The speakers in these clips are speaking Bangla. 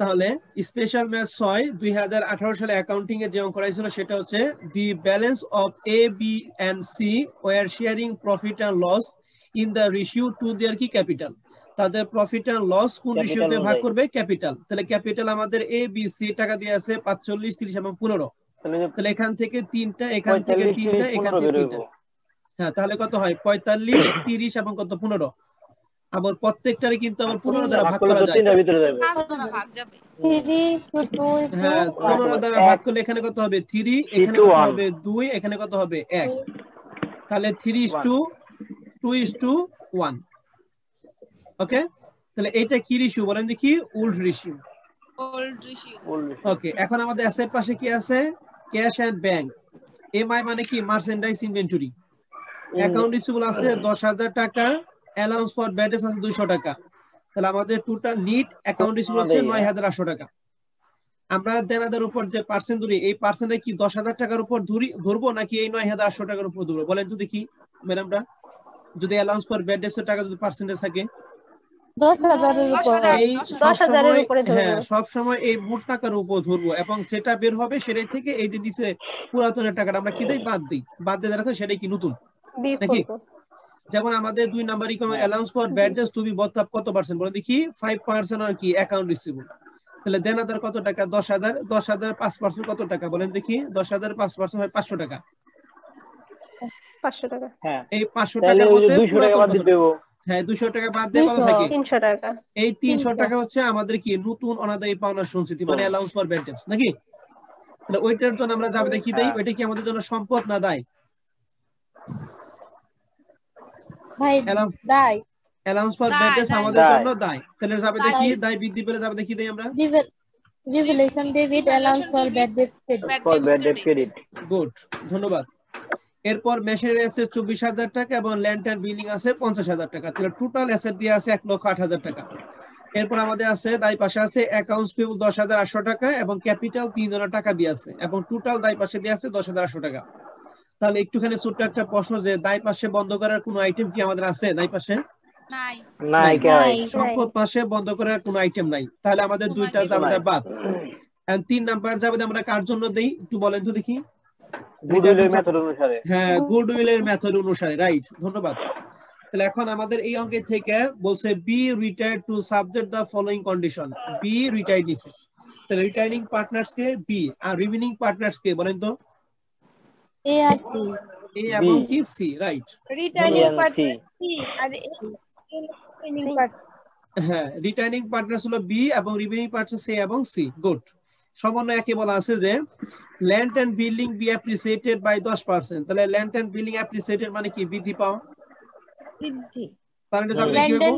তাহলে স্পেশাল ম্যাথ 6 2018 সালে অ্যাকাউন্টিং এ যে অঙ্ক করাইছিল সেটা হচ্ছে the balance of A B and C were sharing profit and loss in the ratio to their কি ক্যাপিটাল। তাদের প্রফিট এন্ড লস কোন রেশিওতে ভাগ করবে? ক্যাপিটাল। তাহলে ক্যাপিটাল আমাদের এ বি সি টাকা দিয়ে আছে 45 30 এবং 15। তাহলে এখান থেকে তিনটা, এখান থেকে তিনটা, এখান থেকে তিনটা। হ্যাঁ, তাহলে কত হয়? 45 30 এবং কত 15। আবার প্রত্যেকটারে কিন্তু আবার 15 দ্বারা ভাগ করা যায়। তিনটার ভিতরে যাবে। ভাগ যাবে। 3 to 2 হ্যাঁ, 15 দ্বারা ভাগ করলে এখানে কত হবে? 3, এখানে কত হবে? 2, এখানে কত হবে? 1। তাহলে 3:2:1। ওকে, তাহলে এটা কি রেশিও বলেন দেখি? Old ratio. Old ratio. Okay, এখন আমাদের অ্যাসেট পাশে কি আছে? Cash and bank. এমআই মানে কি? Merchandise inventory. অ্যাকাউন্ট রিসিভেবল আছে 10,000 টাকা, অ্যালাউন্স ফর ব্যাড ডেটস আছে 200 টাকা। তাহলে আমাদের টোটাল নিট অ্যাকাউন্ট রিসিভেবল হচ্ছে 9,800 টাকা। আমরা দেনাদার উপর যে পার্সেন্ট ধরি, এই পার্সেন্টে কি 10,000 টাকার উপর ধরবো নাকি এই 9,800 টাকার উপর ধরবো? বলেন তো দেখি ম্যাডামরা। যদি অ্যালাউন্স ফর ব্যাড ডেটস এর টাকা যদি পার্সেন্টেজ থাকে 10,000 এর উপর, এই 10,000 এর উপরে ধরবো। হ্যাঁ, সব সময় এই মোট টাকার উপর ধরবো এবং যেটা বের হবে সেটাই থেকে এই যে নিচে পুরাতনের টাকাটা আমরা কি দেই? বাদ দিই। বাদ দিয়ে যারা সেটাই কি নতুন নাকি? যেমন আমাদের 2 number economy allowance for bad debts to be birth কত পার্সেন্ট বলে দেখি? 5% আর কি অ্যাকাউন্ট রিসিভেবল। তাহলে দেনাদার কত টাকা? 10,000। 10,000 5% কত টাকা বলেন দেখি? 10,000 5% হয় 500 টাকা। 500 টাকা। হ্যাঁ, এই 500 টাকার মধ্যে 200 টাকা বাদ দিতে হবে। হ্যাঁ, 200 টাকা বাদ দিয়ে কত থাকে? 300 টাকা। এই 300 টাকা হচ্ছে আমাদের কি? নতুন অনাদায়ী পাওনা সঞ্চিতি, মানে অ্যালাউন্স ফর ব্যাড ডেটস নাকি? তাহলে ওইটার জন্য আমরা যাবে দেখি দেই, ওইটা কি আমাদের জন্য সম্পদ না দায়? ভাই দায়। অ্যালাউন্স ফর ব্যাড ডেটস আমাদের জন্য দায়। তাহলে যাবে দেখি দায় বৃদ্ধি পেলে যাবে দেখি দেই আমরা। Revaluation debit, allowance for bad date credit. Good, ধন্যবাদ। এরপর মেশিনারি আছে 24,000 টাকা এবং ল্যান্ড এন্ড বিল্ডিং আছে 50,000 টাকা। তাহলে টোটাল অ্যাসেট দিয়ে আছে 1,08,000 টাকা। এরপর আমাদের আছে দায় পাশে আছে অ্যাকাউন্টস পেবল 10,800 টাকা এবং ক্যাপিটাল 3 জনের টাকা দিয়ে আছে এবং টোটাল দায় পাশে দিয়ে আছে 10,800 টাকা। তাহলে একটুখানি ছোট্ট একটা প্রশ্ন, যে দায় পাশে বন্ধ করার কোনো আইটেম কি আমাদের আছে? দায় পাশে নাই। নাই। সম্পদ পাশে বন্ধ করার কোনো আইটেম নাই। তাহলে আমাদের দুইটা জাবেদা বাদ। এন্ড 3 নাম্বার জাবেদা আমরা কার জন্য দেই একটু বলেন তো দেখি? গুডউইলের মেথড অনুসারে। হ্যাঁ, গুডউইলের মেথড অনুসারে, রাইট, ধন্যবাদ। তাহলে এখন আমাদের এই অঙ্কে থেকে বলছে B retired to subject the following condition. B retired নিছে। তাহলে রিটায়ারিং পার্টনার্স কে? বি। আর রিমেইনিং পার্টনার্স কে বলেন তো? এ আর সি। এ এবং কি? C, right. Returning partner C আর রিমেইনিং পার্টনার। হ্যাঁ, রিটার্নিং পার্টনার্স হলো বি এবং রিমেইনিং পার্টনার্স এ এবং সি। গুড। সমন্বয় একে বলা আছে যে land and building be appreciated by 10%। তাহলে ল্যান্ড এন্ড বিল্ডিং অ্যাপ্রিসিয়েটেড মানে কি? বৃদ্ধি পাওয়া। বৃদ্ধি। তাহলে যাবে কি হবে?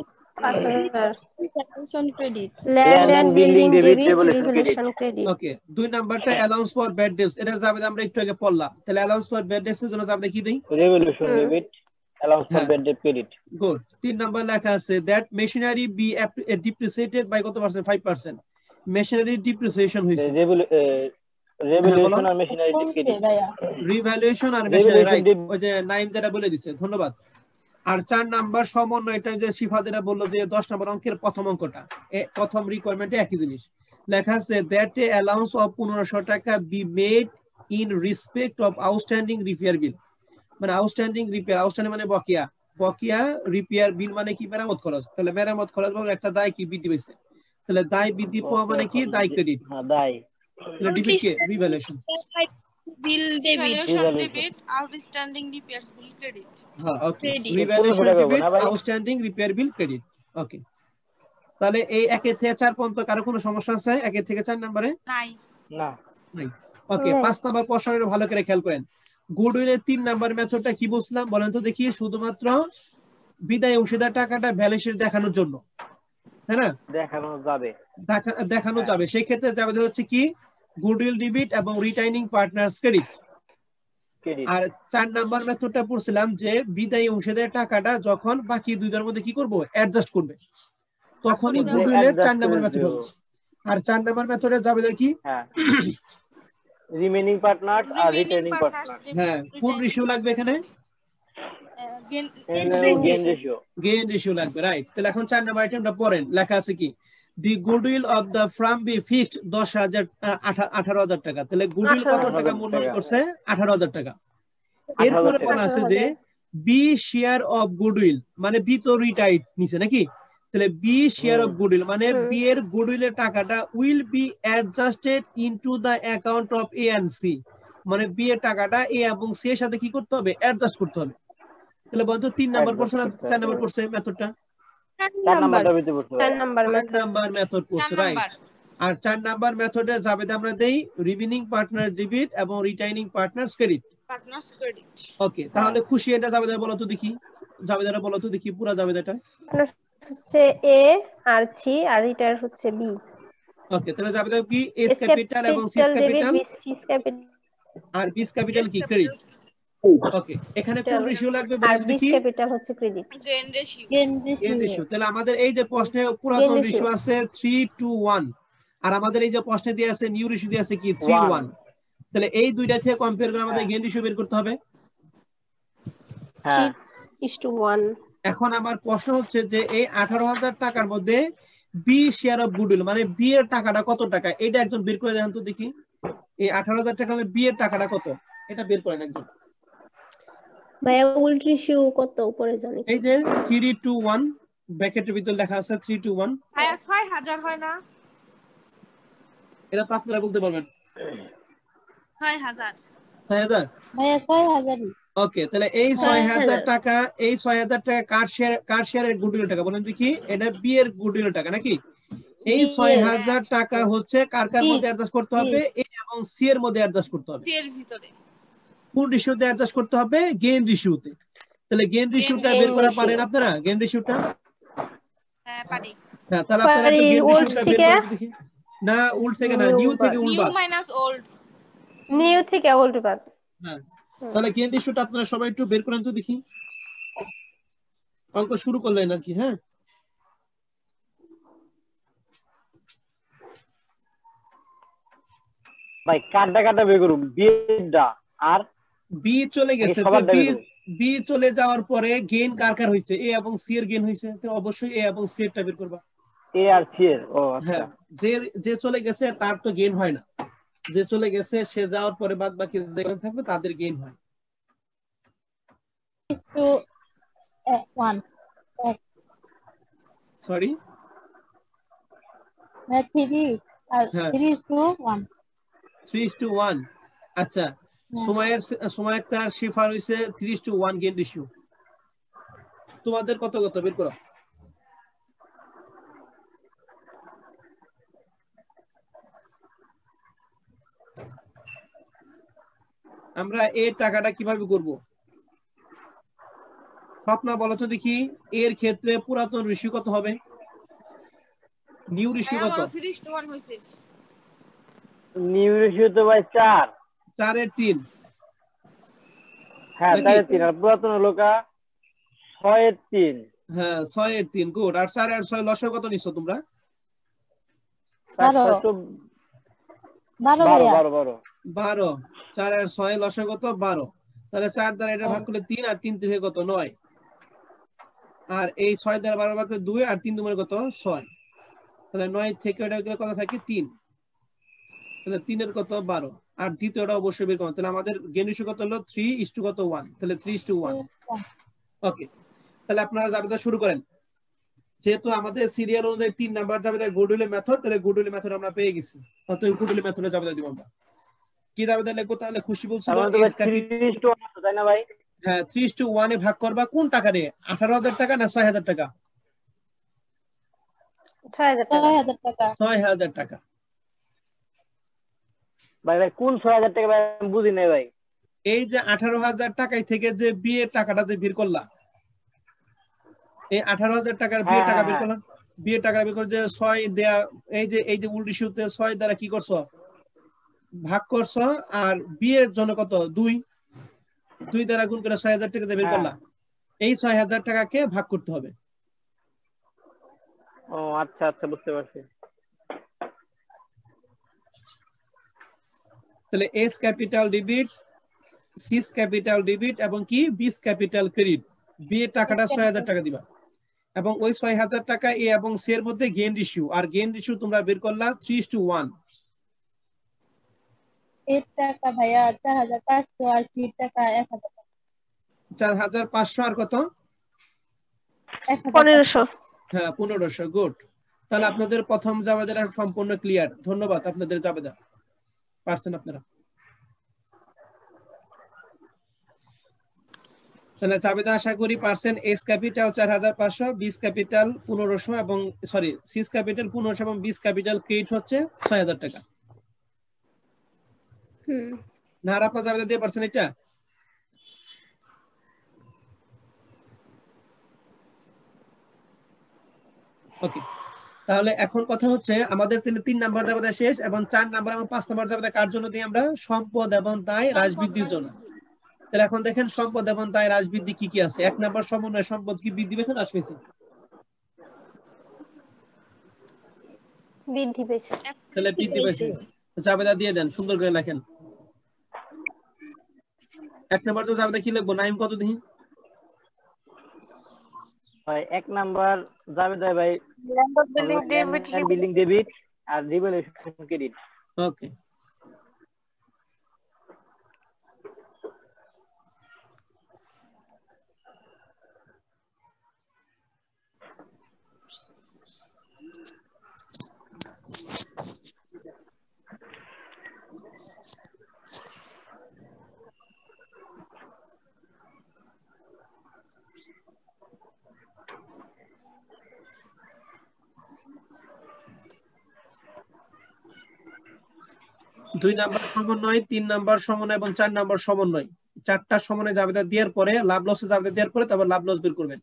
Revaluation credit. Land and building debit, revaluation credit. Okay, 2 নাম্বারটা অ্যালাউন্স ফর ব্যাড ডেটস। এটা যাবে আমরা একটু আগে পড়লাম। তাহলে অ্যালাউন্স ফর ব্যাড ডেটস এর জন্য যাবে কি দেই? Revaluation debit, allowance for bad date credit. Good. 3 number লেখা আছে দ্যাট মেশিনারি বি ডিপ্রিসিয়েটেড বাই কত পার্সেন্ট? 5%। মেশিনারি ডিপ্রিসিয়েশন হইছে। রিভ্যালুয়েশন আর মেশিনারি ক্রেডিট। রিভ্যালুয়েশন আর মেশিনারি, রাইট। ওই যে নাইম যেটা বলে দিছে, ধন্যবাদ। আর 4 নাম্বার সমন্বয়, এটা যে শিফাদেরা বললো যে 10 নম্বর অঙ্কের প্রথম অঙ্কটা, প্রথম রিকোয়ারমেন্টে একই জিনিস লেখা আছে দ্যাট এ অ্যালাউন্স অফ 1500 টাকা be made in respect of outstanding repair bill. মানে আউটস্ট্যান্ডিং রিপেয়ার, আউটস্ট্যান্ডিং মানে বকেয়া, বকেয়া রিপেয়ার বিল মানে কি? মেরামত খরচ। তাহলে মেরামত খরচ বলে একটা দায় কি? বৃদ্ধি পেয়েছে। তাহলে দায় বৃদ্ধি পাওয়া মানে কি? দায় ক্রেডিট। হ্যাঁ, দায়। তাহলে ডেবিট কে? Revaluation. Bill debit, debit, outstanding repairs bill credit. হ্যাঁ, okay, revaluation debit, outstanding repair bill credit. Okay, তাহলে এই 1 থেকে 4 পর্যন্ত কারো কোনো সমস্যা আছে? 1 থেকে 4 নম্বরে নাই। না, নাই। ওকে, 5 নাম্বার প্রশ্নটা ভালো করে খেয়াল করেন। গুডউইলের 3 নাম্বার মেথডটা কি বলছিলাম বলেন তো দেখি? শুধুমাত্র বিদায় অংশীদার টাকাটা ব্যালেন্স শীট দেখানোর জন্য, তাই না? দেখানো যাবে। সেই ক্ষেত্রে যাবে হচ্ছে কি? গুডউইল ডেবিট এবং রিটাইনিং পার্টনার্স ক্রেডিট। আর 4 নাম্বার মেথডটা পড়ছিলাম যে বিদায়ী অংশীদারের টাকাটা যখন বাকি দুইটার মধ্যে কি করব? অ্যাডজাস্ট করবে, তখনই গুডউইলের 4 নাম্বার মেথড হবে। আর 4 নাম্বার মেথডে যাবে কি? হ্যাঁ, রিমেইনিং পার্টনার আর রিটার্নিং পার্টনার। হ্যাঁ, কোন রেশিও লাগবে এখানে? গেইন গেইন রেশিও লাগবে, রাইট। তাহলে এখন 4 নাম্বার আইটেমটা পড়েন। লেখা আছে কি? The goodwill of the firm be fixed 18,000 টাকা। তাহলে গুডউইল কত টাকা মূল্যায়ন করছে? 18,000 টাকা। এরপরে বলা আছে যে বি শেয়ার অফ গুডউইল, মানে বি তো রিটাইড নিছে নাকি, তাহলে বি শেয়ার অফ গুডউইল মানে বি এর গুডউইলের টাকাটা will be adjusted into the account of A and C, মানে বি এর টাকাটা এ এবং সি এর সাথে কি করতে হবে? অ্যাডজাস্ট করতে হবে। তাহলে বলতো 3 নাম্বার পড়ছে না 4 নাম্বার পড়ছে মেথডটা? 4 নাম্বারটা ভিতরে পড়ছে। 4 নাম্বার 4 নাম্বার মেথড পড়ছে, রাইট। আর 4 নাম্বার মেথডে যাবে আমরা দেই রিমেইনিং পার্টনার ডেবিট এবং retaining partner credit. Partners credit. Okay, তাহলে খুশি এটা জাবেদা বলো তো দেখি, জাবেদাটা বলো তো দেখি পুরো জাবেদাটা। হচ্ছে এ আর সি আর এটা হচ্ছে বি। ওকে, তাহলে জাবেদা কি? এস ক্যাপিটাল এবং সি ক্যাপিটাল আর বি ক্যাপিটাল কি? ক্রেডিট। ওকে, এখানে কোন রেশিও লাগবে বলো তো দেখি? বি ক্যাপিটাল হচ্ছে credit. Gain ratio. Gain ratio. তাহলে আমাদের এই যে প্রশ্নে পুরাতন রেশিও আছে 3:1 আর আমাদের এই যে প্রশ্নে দিয়ে আছে নিউ রেশিও দিয়ে আছে কি 3:1। তাহলে এই দুইটা থেকে কম্পেয়ার করে আমাদের গেইন রেশিও বের করতে হবে। হ্যাঁ 3:1। এখন আমার প্রশ্ন হচ্ছে যে এই 18,000 টাকার মধ্যে বি শেয়ার অফ গুডউইল মানে বি এর টাকাটা কত টাকা, এটা একজন বের করে দেন তো দেখি। এই 18,000 টাকার মধ্যে বি এর টাকাটা কত, এটা বের করেন একজন। ভাইয়া উল্ট রেশিও কত উপরে জানি? এই যে 3:1 ব্র্যাকেটের ভিতর লেখা আছে 3:1। ভাইয়া 6,000 হয় না? এটা তো আপনারা বলতে পারবেন। 6,000। 6,000 ভাইয়া 6,000। ওকে, তাহলে এই 6,000 টাকা, এই 6,000 টাকা কার শেয়ারের গুডউইল টাকা বলেন দেখি? এটা বি এর গুডউইল টাকা নাকি? এই 6,000 টাকা হচ্ছে কার কার মধ্যে অ্যাডজাস্ট করতে হবে? এ এবং সি এর মধ্যে অ্যাডজাস্ট করতে হবে। সি এর ভিতরে কোন রেশিওতে অ্যাডজাস্ট করতে হবে? গেইন রেশিওতে। তাহলে গেইন রেশিওটা বের করা পারেন আপনারা? গেইন রেশিওটা? হ্যাঁ পারি। হ্যাঁ, তাহলে আপনারা একটু গেইন রেশিওটা বের করে দেখি। না উল্ট থেকে না, নিউ থেকে উল্ট নিউ বাদ। Minus old. নিউ থেকে ওল্ড বাদ। হ্যাঁ, তাহলে গেইন রেশিওটা আপনারা সবাই একটু বের করেন তো দেখি। অঙ্ক শুরু করলেন আর কি। হ্যাঁ, ভাই কাটটা কাটটা বের করুন বিটা আর বি চলে গেছে, তো বি চলে যাওয়ার পরে গেইন কার কার হইছে? এ এবং সি এর গেইন হইছে, তো অবশ্যই এ এবং সি এরটা বের করবা। এ আর সি এর। ও আচ্ছা, হ্যাঁ, যে চলে গেছে তার তো গেইন হয় না, যে চলে গেছে সে যাওয়ার পরে বাদ বাকি যেগুলো থাকবে তাদের গেইন হয়। 1 সরি 3 আর 3:1 3:1। আচ্ছা, সময়ের তার শিফার হইছে 3:1 গেইন রেশিও। তোমাদের কত কত বের করো? আমরা এই টাকাটা কিভাবে করব? স্বপ্না বলো তো দেখি, এর ক্ষেত্রে পুরাতন রেশিও কত হবে? নিউ রেশিও কত? 3:1 হইছে। নিউ রেশিও তো ভাই 4। 4 এর 3। হ্যাঁ 4 এর 3 আর পুরাতন হলো কা 6 এর 3। হ্যাঁ 6 এর 3। গুড। আর 4 আর 6 লসাগু কত নিছো তোমরা? 12 12 12। 4 আর 6 লসাগু কত? 12। তাহলে 4 দ্বারা এটা ভাগ করলে 3 আর 3 থেকে কত? 9। আর এই 6 দ্বারা 12 ভাগ করলে 2 আর 3 দুগুণে কত? 6। তাহলে 9 থেকে এটা কত থাকে? 3। তাহলে 3 এর কত? 12। আর দ্বিতীয়টা অবশ্যই বের করতে। তাহলে আমাদের গেইন রেশিও কত হলো? 3:1। তাহলে 3:1। ওকে, তাহলে আপনারা জাবেদা শুরু করেন। যেহেতু আমাদের সিরিয়াল অনুযায়ী 3 নাম্বার জাবেদা গুডউইল মেথড, তাহলে গুডউইল মেথড আমরা পেয়ে গেছি। অতএব গুডউইল মেথডে জাবেদা দিব আমরা। কি জাবেদা লিখবো তাহলে? খুশি বলছিল এস ক্যাপিটাল। তাই না ভাই? হ্যাঁ 3:1 এ ভাগ করবা কোন টাকা দিয়ে? 18,000 টাকা না 6,000 টাকা? 6,000 টাকা। ভাই ভাই কোন 6,000 টাকা ভাই আমি বুঝি নাই ভাই। এই যে 18,000 টাকায় থেকে যে বিয়ের টাকাটা যে বের করলাম, এই 18,000 টাকার বিয়ের টাকা বের করলাম, বিয়ের টাকা বের করে যে 6 দেয়া, এই যে উল্টি সুতে 6 দ্বারা কি করছো? ভাগ করছো। আর বিয়ের জন্য কত? 2 দ্বারা গুণ করে 6,000 টাকা বের করলাম। এই 6,000 টাকাকে ভাগ করতে হবে। ও আচ্ছা আচ্ছা বুঝতে পারছি। তাহলে S capital debit, C's capital debit এবং কি বিস ক্যাপিটাল ক্রেডিট। বিয়ের টাকাটা 6,000 টাকা দিবা। এবং ওই ৬,০০০ টাকা এ এবং সি এর মধ্যে গেইন রেশিও, আর গেইন রেশিও তোমরা বের করলা 3:1। এর টাকা ভাইয়া 4,500 আর সির টাকা 1,000 টাকা। 4,500 আর কত? 1500। হ্যাঁ 1500। গুড। তাহলে আপনাদের প্রথম জাবেদাটা সম্পূর্ণ ক্লিয়ার। ধন্যবাদ আপনাদের জাবেদা পারছেন আপনারা। তাহলে জাবেদা আশা করি পারছেন। এস ক্যাপিটাল 4,500, বিস ক্যাপিটাল 1500 এবং সরি সিস ক্যাপিটাল 1500 এবং বিস ক্যাপিটাল ক্রেডিট হচ্ছে 6,000 টাকা। না আর আপনার জাবেদা দিয়ে পারছেন এটা? ওকে, তাহলে এখন কথা হচ্ছে আমাদের 3 নাম্বার জাবেদা শেষ এবং 4 নাম্বার এবং 5 নাম্বার জাবেদা কার জন্য দিই আমরা? সম্পদ এবং দায় হ্রাস বৃদ্ধির জন্য। তাহলে এখন দেখেন সম্পদ এবং দায় হ্রাস বৃদ্ধি কি কি আছে। 1 নাম্বার সমন্বয়, সম্পদ কি বৃদ্ধি পেয়েছে না হ্রাস পেয়েছে? বৃদ্ধি পেয়েছে। তাহলে বৃদ্ধি পেয়েছে। জাবেদা দিয়ে দেন, সুন্দর করে লেখেন। 1 নাম্বার তো জাবেদা কি লিখবো? নাইম কত দিই? ভাই 1 নাম্বার জাবেদা ভাই land of building debit, building debit আর রিভ্যালুয়েশন ক্রেডিট। ওকে, দুই নাম্বার সমন্বয়, 3 নাম্বার সমন্বয় এবং 4 নাম্বার সমন্বয়। 4টা সমন্বয় জাবেদা দেওয়ার পরে লাভ লসের জাবেদা দেওয়ার পরে তারপর লাভ লস বের করবেন।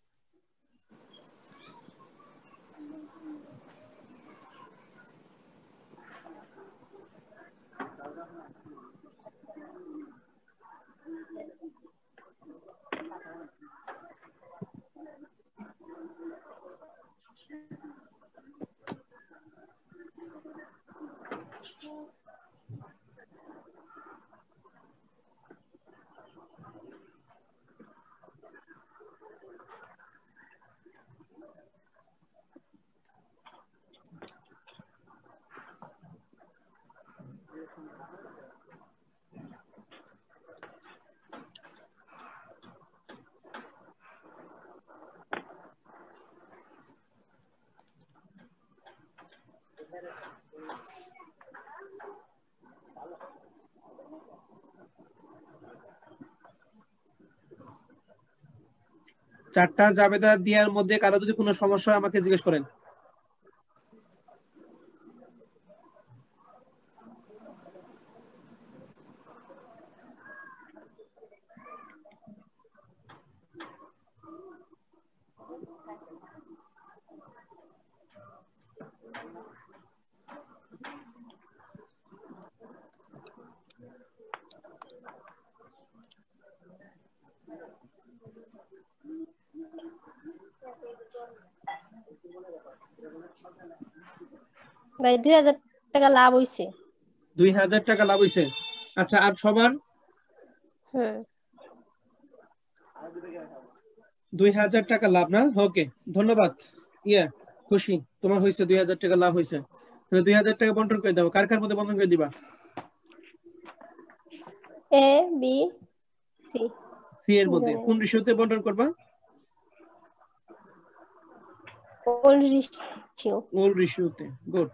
চারটা জাবেদা দেওয়ার মধ্যে কারো যদি কোনো সমস্যা হয় আমাকে জিজ্ঞেস করেন। ভাই 2,000 টাকা লাভ হইছে। 2,000 টাকা লাভ হয়েছে। আচ্ছা, আর সবার? 2,000 টাকা লাভ না? ওকে, ধন্যবাদ। খুশি তোমার হয়েছে 2,000 টাকা লাভ হয়েছে। তাহলে 2,000 টাকা বন্টন করে দাও। কার কার মধ্যে বন্টন করে দিবা? A B C. সি এর মধ্যে কোন রেশিওতে বন্টন করবা? All ratio. অল রেশিওতে। গুড।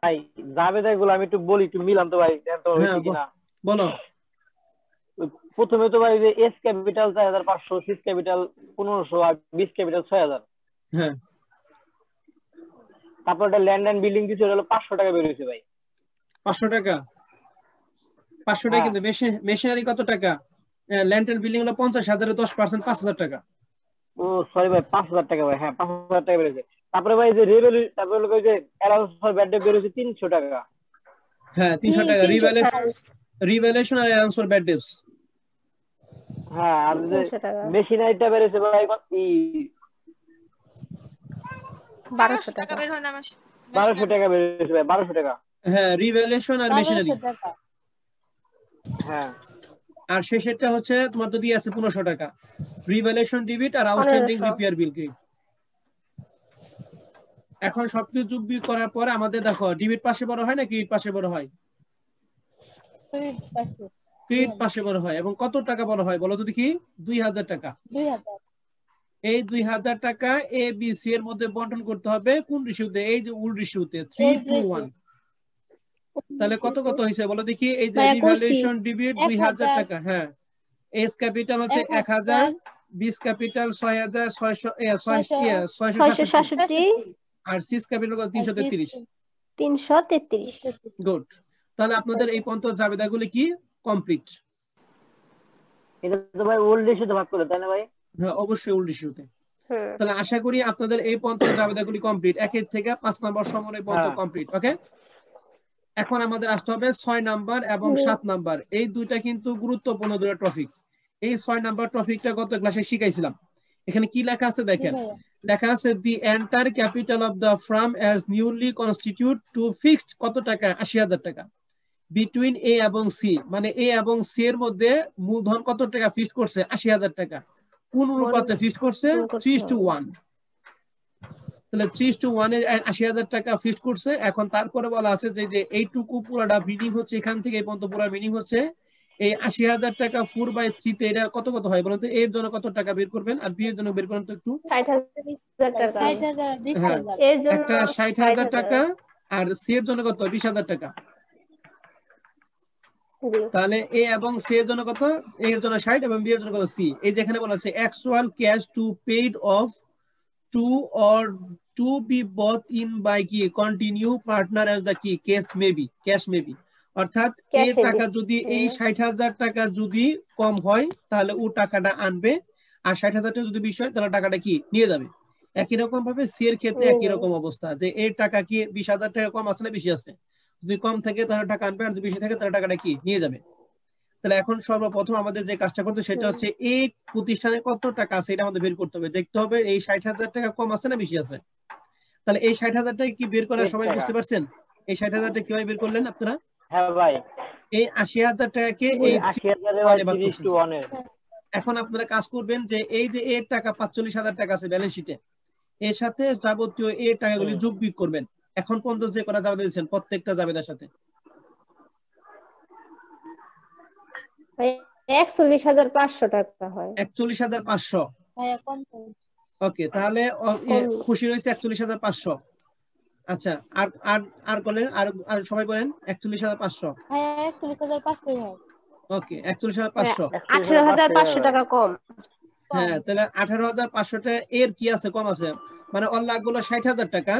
ভাই জাবেদা গুলো আমি একটু বলি, একটু মিলাম তো ভাই, তো হইছে কিনা বলো। প্রথমে তো ভাই যে এস ক্যাপিটাল 4,500, সিস ক্যাপিটাল 1500 আর বিস ক্যাপিটাল 6,000। হ্যাঁ, তারপর এটা ল্যান্ড এন্ড বিল্ডিং কিছু হলো 500 টাকা বের হয়েছে ভাই। 500 টাকা 500 টাকা কিন্তু মেশিনারি কত টাকা ল্যান্ড এন্ড বিল্ডিং হলো 50,000 10% 5,000 টাকা ও সরি ভাই 5,000 টাকা ভাই, হ্যাঁ 5,000 টাকা বেড়েছে। তারপরে ভাই যে তারপরে হলো যে অ্যালাউন্স ফর ব্যাড ডেট বেড়েছে 300 টাকা। হ্যাঁ 300 টাকা রিভ্যালুয়েশন আর অ্যালাউন্স ফর ব্যাড ডেটস। হ্যাঁ আর যে 300 টাকা মেশিনারিটা বেড়েছে ভাই 1200 টাকা বের হয় না আমার 1200 টাকা বেড়েছে ভাই, 1200 টাকা। হ্যাঁ রিভ্যালুয়েশন আর মেশিনারি। হ্যাঁ আর শেষেরটা হচ্ছে তোমার তো দিয়ে আছে 1500 টাকা রিভ্যালুয়েশন ডেবিট আর আউটস্ট্যান্ডিং রিপেয়ার বিল ক্রেডিট। এখন সবকিছু যোগ বিয়োগ করার পরে আমাদের দেখো ডেবিট পাশে বড় হয় না ক্রেডিট পাশে বড় হয়? ক্রেডিট পাশে বড় হয়। এবং কত টাকা বড় হয় বলো তো দেখি? 2000 টাকা। 2000 এই 2000 টাকা এ বি সি এর মধ্যে বন্টন করতে হবে কোন রেশিওতে? এই যে উল রেশিওতে 3:1। তাহলে কত কত হইছে বলো দেখি? এই যে রিভ্যালুয়েশন ডেবিট 2000 টাকা, হ্যাঁ এস ক্যাপিটাল হচ্ছে 1000, বিস ক্যাপিটাল 6667 আর সিস ক্যাপিটাল 333। গুড। তাহলে আপনাদের এই পর্যন্ত জাবেদাগুলি কি কমপ্লিট? এটা তো ভাই ওল্ড রেশিওতে ভাগ করে তাই না ভাই? হ্যাঁ অবশ্যই ওল্ড রেশিওতে। তাহলে আশা করি আপনাদের এই পর্যন্ত জাবেদাগুলি কমপ্লিট। 1 থেকে 5 নম্বর সময় পর্যন্ত কমপ্লিট। ওকে, এখন আমাদের আসতে হবে 6 নাম্বার এবং 7 নাম্বার। এই দুইটা কিন্তু গুরুত্বপূর্ণ দুটো টপিক। এই 6 নাম্বার টপিকটা গত ক্লাসে শিখাইছিলাম। এখানে কি লেখা আছে দেখেন, লেখা আছে the entire capital of the firm as newly constitute to fixed কত টাকা? 80,000 টাকা। বিটুইন এ এবং সি, মানে এ এবং সি এর মধ্যে মূলধন কত টাকা ফিক্সড করছে? 80,000 টাকা। কোন অনুপাতে ফিক্সড করছে? 3:1। তাহলে 3:1 এ 80,000 টাকা ফিক্সড করছে। এখন তারপরে বলা আছে যে এইটুকু পুরোটা মিনিং হচ্ছে এখান থেকে এই পর্যন্ত পুরো মিনিং হচ্ছে এই 80,000 টাকা 4/3 তে এটা কত কত হয় বলুন তো? এর জন্য কত টাকা বের করবেন আর বি এর জন্য বের করেন তো একটু। 60,000 টাকা। একটা 60,000 টাকা আর সি এর জন্য কত? 20,000 টাকা। তাহলে এ এবং সি এর জন্য কত? এ এর জন্য 60 এবং বি এর জন্য কত? সি। এই যেখানে বলা আছে actual cash to paid off to or to be brought in by কি কন্টিনিউ পার্টনার অ্যাজ দ্য কি কেস মেবি, ক্যাশ মেবি। অর্থাৎ এই টাকা যদি এই 60,000 টাকা যদি কম হয় তাহলে ও টাকাটা আনবে, আর 60,000 টাকা যদি বেশি হয় তাহলে টাকাটা কি নিয়ে যাবে। একই রকম ভাবে সি এর ক্ষেত্রে একই রকম অবস্থা, যে এর টাকা কি 20,000 টাকা কম আছে না বেশি আছে? যদি কম থাকে তাহলে টাকা আনবে, আর যদি বেশি থাকে তাহলে টাকাটা কি নিয়ে যাবে। তাহলে এখন সর্বপ্রথম আমাদের যে কাজটা করতে সেটা হচ্ছে এই প্রতিষ্ঠানে কত টাকা আছে এটা আমাদের বের করতে হবে। দেখতে হবে এই 60,000 টাকা কম আছে না বেশি আছে। তাহলে এই 60,000 টাকা কি বের করা সবাই বুঝতে পারছেন? এই 60,000 টাকা কিভাবে বের করলেন আপনারা? হ্যাঁ ভাই, এই 80,000 টাকাকে এই 80,000 এর এখন আপনারা কাজ করবেন যে এই যে এর টাকা 45,000 টাকা আছে ব্যালেন্স শিটে, এর সাথে যাবতীয় এর টাকাগুলি যোগ বিয়োগ করবেন। এখন পর্যন্ত যে করা জাবেদা দিয়েছেন প্রত্যেকটা জাবেদার সাথে 41,500 টাকা হয়। 41,500। ওকে, তাহলে খুশি হয়েছে 41,500। আচ্ছা, আর আর আর বলেন, আর সবাই বলেন 41,500। হ্যাঁ 41,500 হয়। ওকে 41,500। 18,500 টাকা কম। হ্যাঁ, তাহলে 18,500 টাকা এর কি আছে? কম আছে, মানে ওর লাগগুলো 60,000 টাকা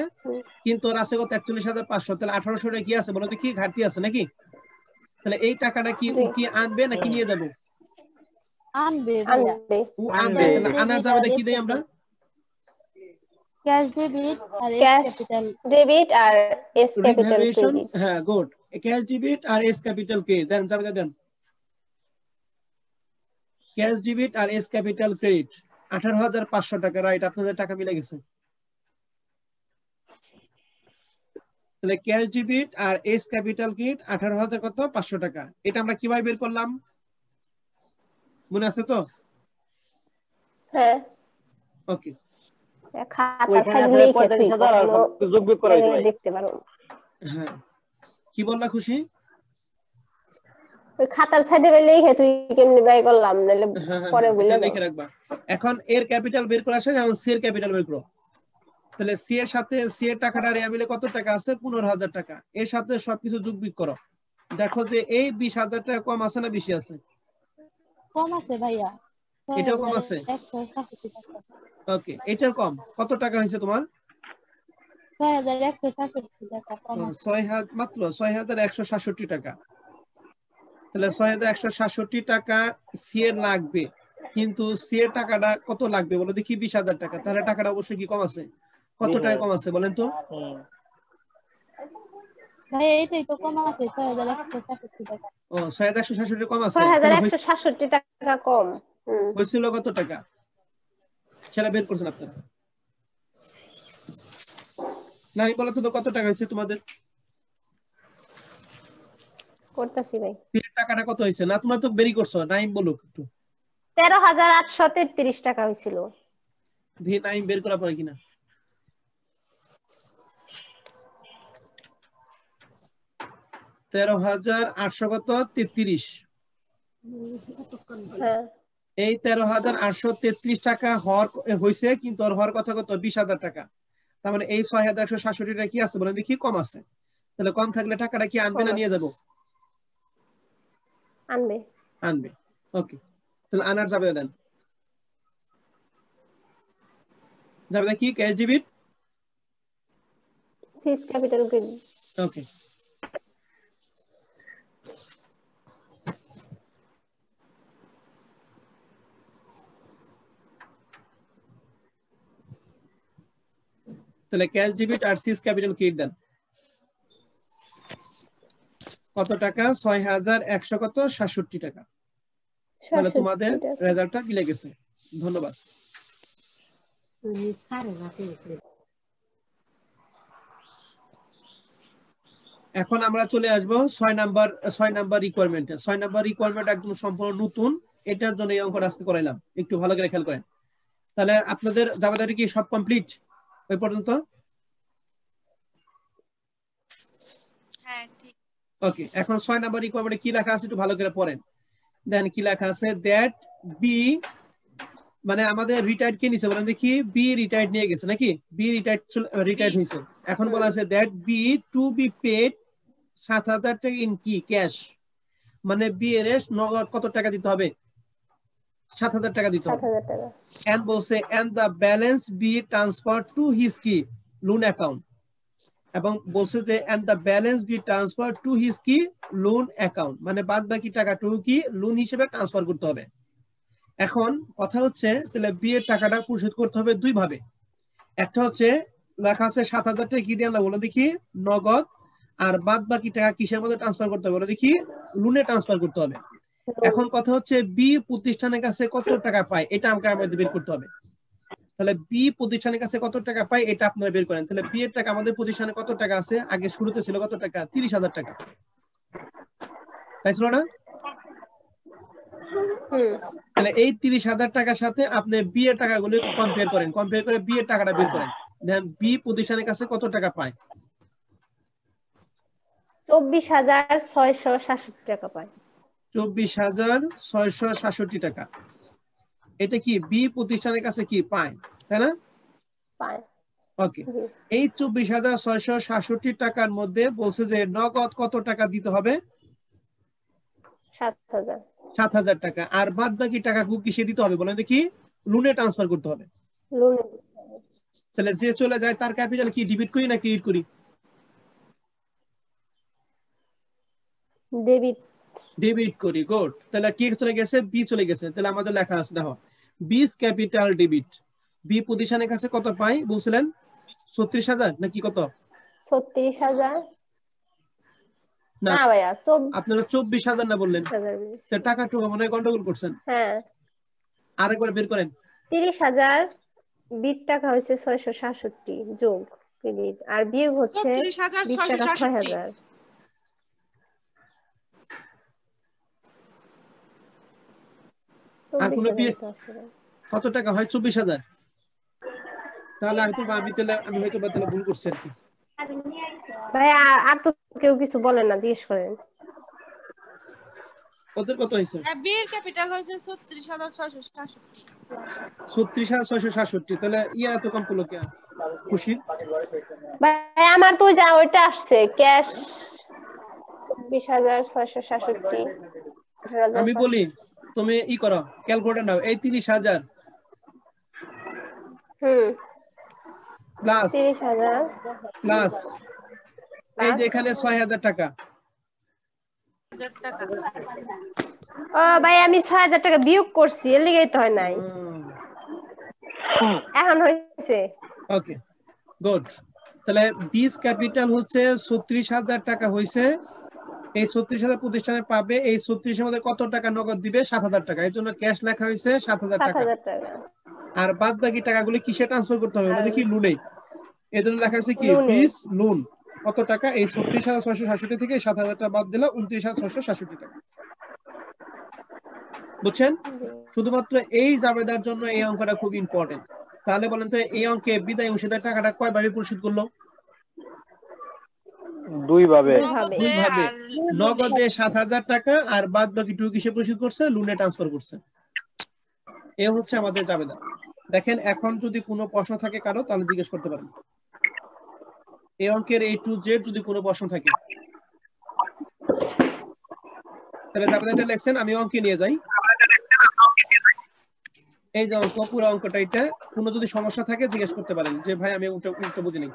কিন্তু ওর আছে কত? 41,500। তাহলে 1,800 টাকা কি আছে বলো তো? কি ঘাটতি আছে নাকি? তাহলে এই টাকাটা কি ও কি আনবে নাকি নিয়ে যাবো? আনবে। ও আনবে। তাহলে আনার জাবেদা কি দেই আমরা? ক্যাশ ডেবিট আর এস ক্যাপিটাল ডেবিট আর এস ক্যাপিটাল ক্রেডিট। হ্যাঁ গুড, ক্যাশ ডেবিট আর এস ক্যাপিটাল ক্রেডিট দেন, জাবেদা দেন। ক্যাশ ডেবিট আর এস ক্যাপিটাল ক্রেডিট 18,500 টাকা, রাইট? আপনাদের টাকা মিলে গেছে। তাহলে ক্যাশ ডেবিট আর এস ক্যাপিটাল ক্রেডিট 18,500 টাকা। এটা আমরা কিভাবে বের করলাম মনে আছে তো? হ্যাঁ ওকে, দেখতে পারো। হ্যাঁ কি বললা খুশি? ওই খাতার সাইডে লিখে তুই কেমনে বাই করলাম নালে পরে বলে লিখে রাখবা। এখন এর ক্যাপিটাল বের করা শেষ, এখন সি এর ক্যাপিটাল বের করো। তাহলে সি এর সাথে সি এর টাকাটা রেয়া মিলে কত টাকা আছে? 15,000 টাকা। এর সাথে সবকিছু যোগ বিয়োগ করো, দেখো যে এই 20,000 টাকা কম আছে না বেশি আছে? কম আছে ভাইয়া। এটাও কম আছে। ওকে, এটার কম কত টাকা হয়েছে তোমার? 6167 টাকা কম আছে। 6000 মাত্র 6167 টাকা। তাহলে 6167 টাকা সি এর লাগবে, কিন্তু সি এর টাকাটা কত লাগবে বলো দেখি? 20000 টাকা। তাহলে টাকাটা অবশ্যই কি কম আছে? কত টাকা কম আছে বলেন তো? ভাই এইটাই তো কম আছে 6167 টাকা। ও 6167 কম আছে। 6167 টাকা কম। হয়েছিল কত টাকা সেটা বের করছেন আপনারা? নাই বলো তো কত টাকা হয়েছে তোমাদের? করতেছি ভাই। টাকাটা কত হয়েছে? না তোমরা তো বেরি করছো, নাইম বলো একটু। 13833 টাকা হয়েছিল। নাইম বের করা পড়ে কিনা? তেরো হাজার 833। হ্যাঁ এই 13833 টাকা হওয়ার হয়েছে, কিন্তু ওর হওয়ার কথা কত? 20000 টাকা। তার মানে এই 6167 টাকা কি আছে বলেন দেখি? কম আছে। তাহলে কম থাকলে টাকাটা কি আনবে না নিয়ে যাবো? আনবে। আনবে। ওকে, তাহলে আনার যাবে দেন। যাবে কি? Cash debit. C's capital credit. Okay, তাহলে ক্যাশ ডেবিট আর সিস ক্যাপিটাল ক্রেডিট দেন। কত টাকা? 6167 টাকা। তাহলে তোমাদের রেজাল্টটা মিলে গেছে। ধন্যবাদ। এখন আমরা চলে আসবো 6 নাম্বার রিকোয়ারমেন্টে। 6 নাম্বার রিকোয়ারমেন্ট একদম সম্পূর্ণ নতুন, এটার জন্য এই অঙ্কটা আজকে করাইলাম। একটু ভালো করে খেয়াল করেন। তাহলে আপনাদের জাভাদারি কি সব কমপ্লিট ওই পর্যন্ত? হ্যাঁ ঠিক। ওকে, এখন 6 নাম্বার রিকোয়ারমেন্টে কি লেখা আছে একটু ভালো করে পড়েন। দেন কি লেখা আছে? দ্যাট বি, মানে আমাদের রিটায়ার্ড কে নিছে বলেন দেখি? বি রিটায়ার্ড নিয়ে গেছে নাকি? বি রিটায়ার্ড হয়েছে। এখন বলা আছে that B to be paid 7000 টাকা ইন কি ক্যাশ, মানে বি এর নগদ কত টাকা দিতে হবে? 7000 টাকা দিতে হবে। 7000 টাকা। এন্ড বলছে and the balance be transfer to his কি লোন অ্যাকাউন্ট, এবং বলছে যে and the balance be transfer to his কি লোন অ্যাকাউন্ট, মানে বাদ বাকি টাকাটুকু কি লোন হিসেবে ট্রান্সফার করতে হবে। এখন কথা হচ্ছে তাহলে বি এর টাকাটা পরিশোধ করতে হবে দুই ভাবে। একটা হচ্ছে লেখা আছে 7000 টাকা কি দিয়ে আমরা বলে দেখি? নগদ। আর বাদ বাকি টাকা কিসের মধ্যে ট্রান্সফার করতে হবে বলে দেখি? লোনে ট্রান্সফার করতে হবে। এখন কথা হচ্ছে বি প্রতিষ্ঠানের কাছে কত টাকা পায় এটা আমাদের বের করতে হবে। তাহলে বি প্রতিষ্ঠানের কাছে কত টাকা পায় এটা আপনারা বের করেন। তাহলে বি এর টাকা আমাদের প্রতিষ্ঠানে কত টাকা আছে? আগে শুরুতে ছিল কত টাকা? 30000 টাকা, তাই ছিল না? তাহলে এই 30000 টাকার সাথে আপনি বি এর টাকাগুলো কম্পেয়ার করেন, কম্পেয়ার করে বি এর টাকাটা বের করেন। দেন বি প্রতিষ্ঠানের কাছে কত টাকা পায়? 24667 টাকা পায়। 24667 টাকা। এটা কি বি প্রতিষ্ঠানের কাছে কি পায়, তাই না? পায়। ওকে, এই 24667 টাকার মধ্যে বলছে যে নগদ কত টাকা দিতে হবে? 7000। 7000 টাকা। আর বাদ বাকি টাকা কিসে দিতে হবে বলেন দেখি? লোনে ট্রান্সফার করতে হবে। লোনে। তাহলে যে চলে যায় তার ক্যাপিটাল কি ডেবিট করি না ক্রেডিট করি? ডেবিট। ডেবিট করি। গুড। তাহলে কি চলে গেছে? বি চলে গেছে। তাহলে আমাদের লেখা আছে দেখো বিস ক্যাপিটাল ডেবিট। বি প্রতিষ্ঠানের কাছে কত পাই বলছিলেন? 36000 নাকি কত? 36000 না না ভাইয়া, আপনারা 24000 না বললেন? তো টাকা টুকু মনে হয় গন্ডগোল করছেন। হ্যাঁ, আরেকবার বের করেন। 30000 বিট টাকা হচ্ছে 667 যোগ ক্রেডিট, আর বিয়োগ হচ্ছে 30667। আর কোন কত টাকা হয়? 24000। তাহলে আমি হয়তো তাহলে ভুল করছি আর কি। ভাই আর তো কেউ কিছু বলেন না, জিজ্ঞেস করেন। ওদের কত হয়েছে? বি এর ক্যাপিটাল হয়েছে 36667। 36667। তাহলে ইয়া এত কম পড়লো কেন? খুশি ভাই আমার তো যা ওইটা আসছে ক্যাশ 24667। আমি বলি তুমি ই করো, ক্যালকুলেটর নাও। এই 30000 প্লাস 30,000 প্লাস এই যে এখানে 6,000 টাকা। 1000 টাকা। ও ভাই আমি 6,000 টাকা বিয়োগ করছি, এর লিগেই তো হয় নাই। এখন হইছে। Okay good. তাহলে বিস ক্যাপিটাল হচ্ছে 36,000 টাকা হইছে। এই 36,000 প্রতিষ্ঠানে পাবে, এই 36 এর মধ্যে কত টাকা নগদ দিবে? 7,000 টাকা। এর জন্য ক্যাশ লেখা হয়েছে 7,000 টাকা। 7,000 টাকা। আর বাদ বাকি টাকাগুলো কিসে ট্রান্সফার করতে হবে? দেখি লোনে। এর জন্য লেখা হয়েছে কি লোনে। বিস লোন। কত টাকা? এই 36,667 থেকে 7,000 টাকা বাদ দিলে 29,667 টাকা। বুঝছেন? শুধুমাত্র এই জাবেদার জন্য এই অঙ্কটা খুব ইম্পর্টেন্ট। তাহলে বলেন তো এই অঙ্কে বিদায় অংশীদার টাকাটা কয়ভাবে পরিশোধ করলো? দুই ভাবে। দুই ভাবে। নগদে 7,000 টাকা আর বাদ বাকি টুকু কিসে পরিশোধ করছে? লোনে ট্রান্সফার করছে। এ হচ্ছে আমাদের জাবেদা। দেখেন এখন যদি কোনো প্রশ্ন থাকে কারো তাহলে জিজ্ঞেস করতে পারেন। এই অঙ্কের A to Z যদি কোনো প্রশ্ন থাকে তাহলে জাবেদাটা লিখছেন, আমি অঙ্কে নিয়ে যাই। এই যে অঙ্ক, পুরো অঙ্কটা এটা। কোনো যদি সমস্যা থাকে জিজ্ঞেস করতে পারেন যে ভাই আমি উল্টো বুঝি নাই।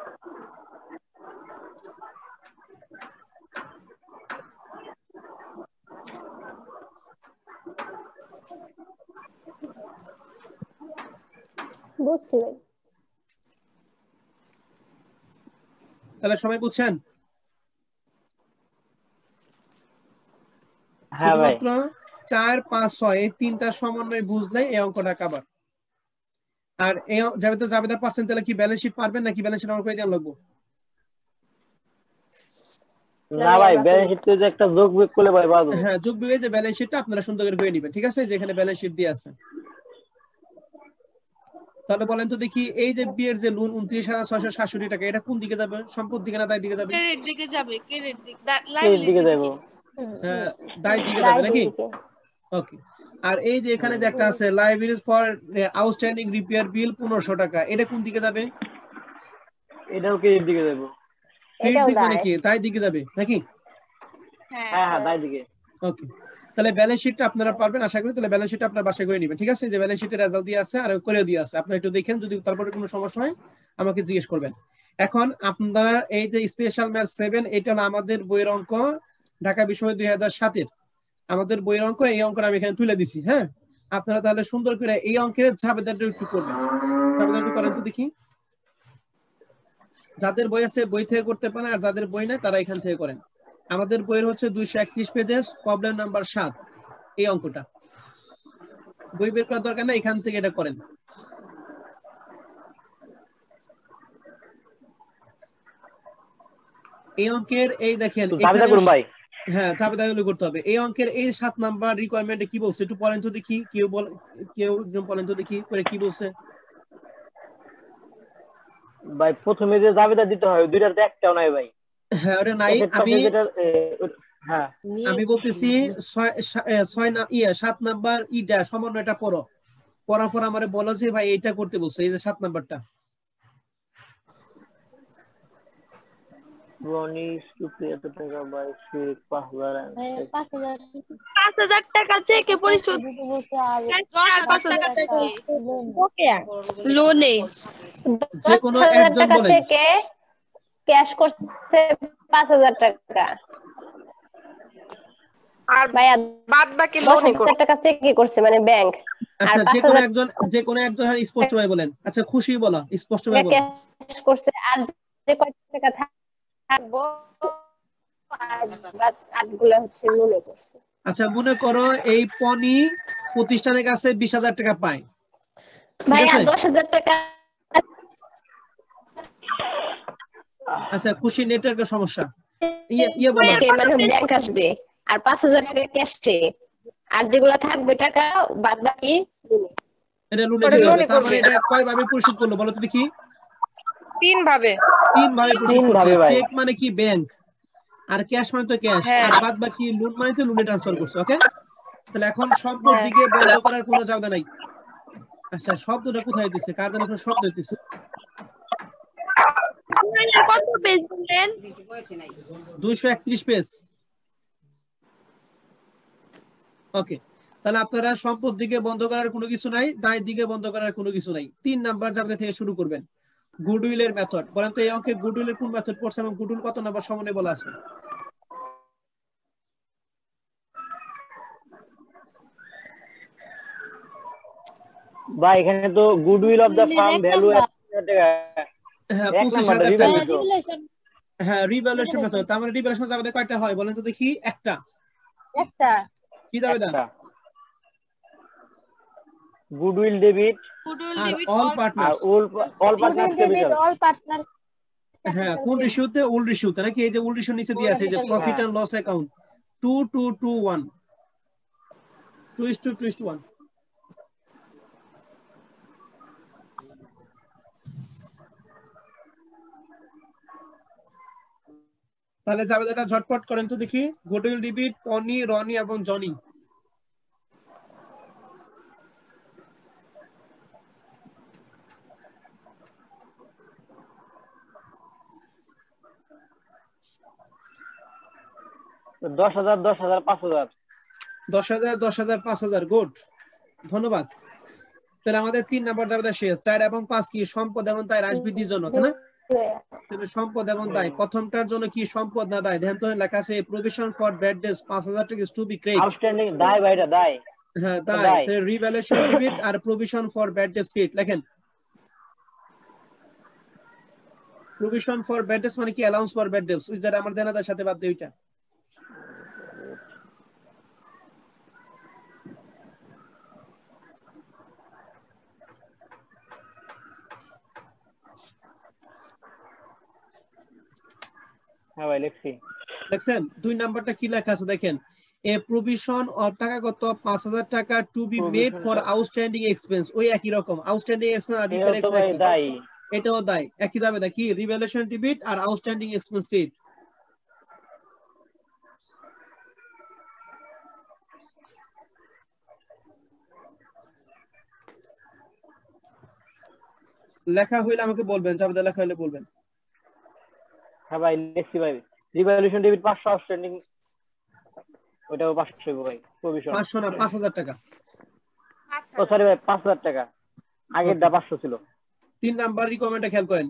বুঝছি ভাই। তাহলে সবাই বুঝছেন? হ্যাঁ ভাই। শুধুমাত্র 4, 5, 6 এই তিনটা সমন্বয় বুঝলে এই অঙ্কটা কাবার। আর এই জাবেদা পারছেন, তাহলে কি ব্যালেন্স শিট পারবেন নাকি ব্যালেন্স শিট আমার করে দেওয়া লাগবে? না ভাই, ব্যালেন্স শিটে যে একটা যোগ বিয়োগ করলে ভাই পারবো। হ্যাঁ, যোগ বিয়োগের যে ব্যালেন্স শিটটা আপনারা সুন্দর করে করে নেবেন, ঠিক আছে? যেখানে ব্যালেন্স শিট দিয়ে আছে। তাহলে বলেন তো দেখি, এই যে বিয়ের যে লোন 29,667 টাকা, এটা কোন দিকে যাবে? সম্পদ দিকে না দায় দিকে যাবে? ক্রেডিট দিকে যাবে, ক্রেডিট দিক, এই লাইবিলিটি দিকে দিকে। যাবো। হ্যাঁ, দায় দিকে যাবে নাকি? ওকে। আর এই যে এখানে যে একটা আছে লাইবিলিটিজ ফর আউটস্ট্যান্ডিং রিপেয়ার বিল 1500 টাকা, এটা কোন দিকে যাবে? এটাও ক্রেডিট দিকে যাবো। ক্রেডিট দিক মানে কি? দায় দিকে যাবে নাকি? হ্যাঁ হ্যাঁ হ্যাঁ, তাই দিকে। ওকে। তাহলে ব্যালেন্স শিটটা আপনারা পারবেন আশা করি। তাহলে ব্যালেন্স শিটটা আপনারা বাসায় করে নেবেন, ঠিক আছে? যে ব্যালেন্স শিটের রেজাল্ট দিয়ে আছে আর করেও দিয়ে আছে, আপনারা একটু দেখেন। যদি তারপরে কোনো সমস্যা হয় আমাকে জিজ্ঞেস করবেন। এখন আপনারা এই যে স্পেশাল ম্যাথ 7, এটা হলো আমাদের বইয়ের অঙ্ক, ঢাকা বিশ্ববিদ্যালয় 2007 এর আমাদের বইয়ের অঙ্ক। এই অঙ্কটা আমি এখানে তুলে দিছি। হ্যাঁ, আপনারা তাহলে সুন্দর করে এই অঙ্কের জাবেদাটা একটু করবেন। জাবেদাটা একটু করেন তো দেখি। যাদের বই আছে বই থেকে করতে পারেন, আর যাদের বই নাই তারা এখান থেকে করেন। আমাদের বইয়ের হচ্ছে 231 পেজের প্রবলেম নাম্বার 7 এই অঙ্কটা। বই বের করার দরকার না, এখান থেকে এটা করেন। এই অঙ্কের এই দেখেন জাবেদা করুন ভাই। হ্যাঁ, জাবেদাগুলো করতে হবে। এই অঙ্কের এই 7 নাম্বার রিকোয়ারমেন্টে কি বলছে একটু পড়েন তো দেখি। কেউ বলেন তো দেখি করে কি বলছে। ভাই প্রথমে যে জাবেদা দিতে হয় দুইটাতে একটাও নাই ভাই। হ্যাঁ, ওটা নাই। হ্যাঁ আমি বলতেছি 7 নাম্বার ইটা সমন্বয়টা পড়ো। পড়ার পর আমারে বলো যে ভাই এইটা করতে বলছে, এই যে 7 নাম্বারটা। পাঁচ হাজার টাকা চেকে পরিশোধ, 10,000 টাকা চেকে লোনে। যে কোনো একজন বলেন। চেকে ক্যাশ করছে 5,000 টাকা। আর বাদ বাকি লোনে 10,000 টাকা চেকে করছে মানে ব্যাংক। আচ্ছা, যে কোনো একজন স্পষ্ট ভাবে বলেন। আচ্ছা, খুশি বলো, স্পষ্ট ভাবে বলো। ক্যাশ করছে, আর যে কয় টাকা থাকবো আটগুলো হচ্ছে লোনে করছে। আচ্ছা, মনে করো এই পনি প্রতিষ্ঠানের কাছে 20,000 টাকা পায় ভাই, আর 10,000 টাকা। আচ্ছা, খুশি নেটওয়ার্কের সমস্যা। বলো মানে ব্যাংক আসবে আর 5,000 টাকা ক্যাশে, আর যেগুলা থাকবে টাকা বাদ বাকি লোনে। এটা লোনে দিতে হবে। তার মানে এটা কয় ভাবে পরিশোধ করলো বলো তো দেখি? 3 ভাবে। 3 ভাবে পরিশোধ করছে। চেক মানে কি ব্যাংক, আর ক্যাশ মানে তো ক্যাশ, আর বাদ বাকি লোন মানে তো লোনে ট্রান্সফার করছে। ওকে, তাহলে এখন শব্দের দিকে বন্ধ করার কোনো জায়গা নাই। আচ্ছা, শব্দটা কোথায় দিচ্ছে? কার জন্য শব্দ দিচ্ছে? কত পেজ বলেন? 231 পেজ। ওকে, তাহলে আপনারা সম্পদ দিকে বন্ধ করার কোনো কিছু নাই, দায় দিকে বন্ধ করার কোনো কিছু নাই। 3 নাম্বার জাবেদা থেকে শুরু করবেন। গুডউইলের মেথড বলেন তো এই অঙ্কে গুডউইলের কোন মেথড পড়ছে এবং গুডউইল কত নাম্বার সমন্বয় বলা আছে? ভাই এখানে তো goodwill of the firm value হ্যাঁ এক নাম্বারটা 25,000 টাকা। রিভ্যালুয়েশন হ্যাঁ রিভ্যালুয়েশন মেথড। তার মানে রিভ্যালুয়েশন যাবে কয়টা হয় বলেন তো দেখি? একটা। একটা কি যাবে না? গুডউইল ডেবিট গুডউইল আর ডেবিট অল আর partners. All partner capital. All partner হ্যাঁ কোন রেশিওতে? উল রেশিওতে নাকি? এই যে উল রেশিও নিচে দিয়ে আছে যে প্রফিট এন্ড লস অ্যাকাউন্ট 2:2:1 2:2:1। তাহলে যাবে এটা ঝটপট করেন তো দেখি। গুডউইল ডেবিট পনি, রনি এবং জনি। তো 10,000 10,000 5,000 10,000 10,000 5,000 গুড, ধন্যবাদ। তাহলে আমাদের 3 নাম্বার যাবে শেষ। 4 এবং 5 কি সম্পদ এবং দায় রাশবৃদ্ধির জন্য, তাই না? তাহলে সম্পদ এবং দায় প্রথমটার জন্য কি সম্পদ না দায়? দেখেন তো লেখা আছে প্রভিশন ফর ব্যাড ডেজ 5,000 টাকা is to be credit. Outstanding দায় ভাইটা দায়। হ্যাঁ দায়। তাহলে রিভ্যালুয়েশন ডেবিট আর provision for bad debts credit লেখেন। প্রভিশন ফর ব্যাড ডেজ মানে কি অ্যালাউন্স ফর ব্যাড ডেজ, ওই যেটা আমার দেনাদার সাথে বাদ দেই ওইটা। হ্যাঁ ভাই লিখছি। দেখছেন 2 নাম্বারটা কি লেখা আছে দেখেন। এ প্রভিশন অফ টাকা কত? 5,000 টাকা to be made for outstanding expense. ওই একই রকম আউটস্ট্যান্ডিং এক্সপেন্স আর রিপেয়ার এক্সপেন্স দায়, এটাও দায় একই যাবে নাকি? রিভ্যালুয়েশন ডেবিট আর আউটস্ট্যান্ডিং এক্সপেন্স ক্রেডিট। লেখা হইলে আমাকে বলবেন, যাবে লেখা হইলে বলবেন। হ্যাঁ ভাই লিখছি ভাই। রিভ্যালুয়েশন ডেবিট 500, আউটস্ট্যান্ডিং ওটাও 500 ভাই। প্রভিশন 500 না 5,000 টাকা। ও সরি ভাই 5,000 টাকা, আগেরটা 500 ছিল। 3 নাম্বার রিকমেন্ডটা খেয়াল করেন।